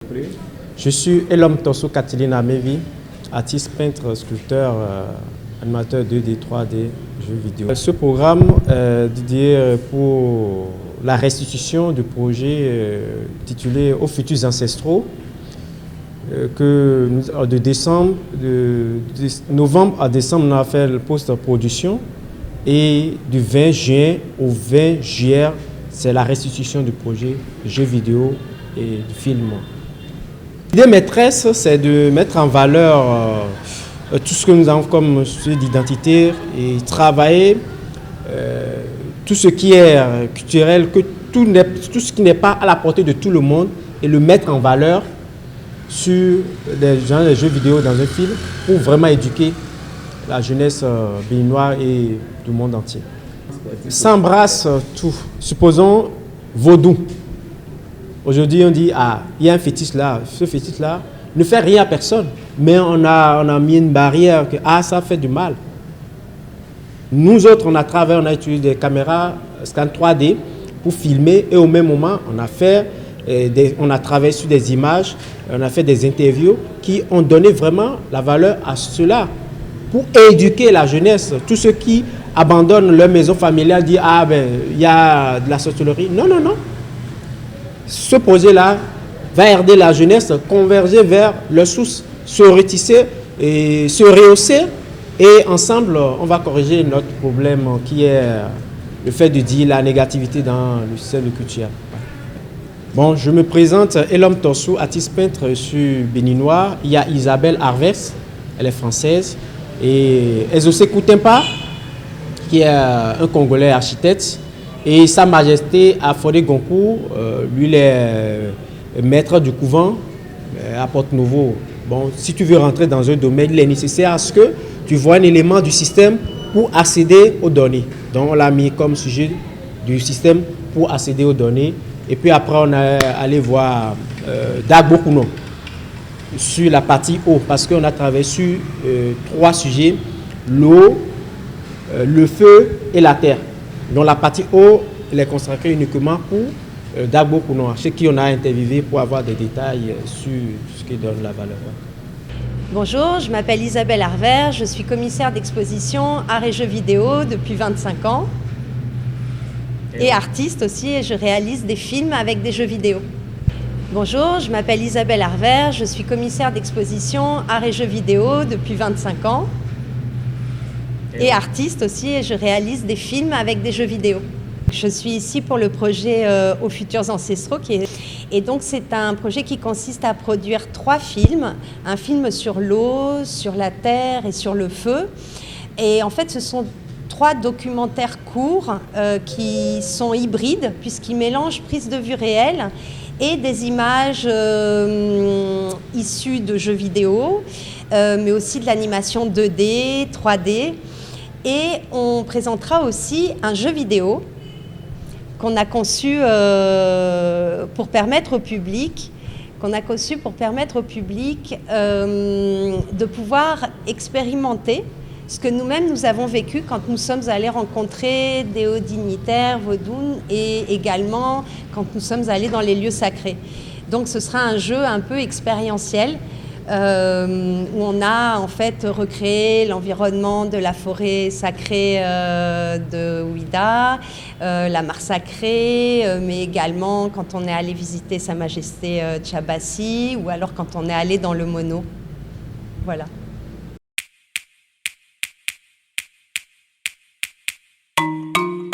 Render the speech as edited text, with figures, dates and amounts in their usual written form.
Je suis Elom Tosso Katilina Mevi, artiste, peintre, sculpteur, animateur 2D, 3D, jeux vidéo. Ce programme est dédié pour la restitution du projet titulé Aux futurs ancestraux, que de novembre à décembre, on a fait le post-production et du 20 juin au 20 juillet, c'est la restitution du projet jeux vidéo et du film. L'idée maîtresse, c'est de mettre en valeur tout ce que nous avons comme sujet d'identité et travailler tout ce qui est culturel, que tout ce qui n'est pas à la portée de tout le monde et le mettre en valeur sur les jeux vidéo dans un film pour vraiment éduquer la jeunesse béninoise et du monde entier. Ça embrasse tout. Supposons vaudou. Aujourd'hui, on dit, ah, il y a un fétiche là, ce fétiche-là ne fait rien à personne, mais on a mis une barrière que, ah, ça fait du mal. Nous autres, on a utilisé des caméras scan 3D pour filmer et au même moment, on a travaillé sur des images, on a fait des interviews qui ont donné vraiment la valeur à cela pour éduquer la jeunesse. Tous ceux qui abandonnent leur maison familiale disent, ah, ben, il y a de la sorcellerie. Non, non, non. Ce projet-là va aider la jeunesse à converger vers leur source, se retisser et se rehausser. Et ensemble, on va corriger notre problème qui est le fait de dire la négativité dans le système culturel. Bon, je me présente, Elom Tosso, artiste peintre sur béninois. Il y a Isabelle Arvers, elle est française. Et Ezosé Koutempa, qui est un Congolais architecte. Et Sa Majesté Afodé Goncourt, lui, il est maître du couvent à Porte-Nouveau. Bon, si tu veux rentrer dans un domaine, il est nécessaire à ce que tu vois un élément du système pour accéder aux données. Donc, on l'a mis comme sujet du système pour accéder aux données. Et puis après, on est allé voir Dagbo Kuno sur la partie eau, parce qu'on a travaillé sur 3 sujets, l'eau, le feu et la terre. Donc la partie eau, elle est consacrée uniquement pour Dagbo Kuno, chez qui on a interviewé pour avoir des détails sur ce qui donne la valeur. Bonjour, je m'appelle Isabelle Arvers, je suis commissaire d'exposition art et jeux vidéo depuis 25 ans. Et artiste aussi, et je réalise des films avec des jeux vidéo. Bonjour, je m'appelle Isabelle Arvers, je suis commissaire d'exposition art et jeux vidéo depuis 25 ans. Et artiste aussi, et je réalise des films avec des jeux vidéo. Je suis ici pour le projet Aux futurs ancestraux. Et donc c'est un projet qui consiste à produire 3 films. Un film sur l'eau, sur la terre et sur le feu. Et en fait, ce sont 3 documentaires courts qui sont hybrides, puisqu'ils mélangent prise de vue réelle et des images issues de jeux vidéo, mais aussi de l'animation 2D, 3D. Et on présentera aussi un jeu vidéo qu'on a conçu pour permettre au public, de pouvoir expérimenter ce que nous-mêmes nous avons vécu quand nous sommes allés rencontrer des hauts dignitaires vaudous et également quand nous sommes allés dans les lieux sacrés. Donc ce sera un jeu un peu expérientiel où on a en fait recréé l'environnement de la forêt sacrée de Ouida, la mare sacrée, mais également quand on est allé visiter Sa Majesté Tchabassi ou alors quand on est allé dans le Mono. Voilà.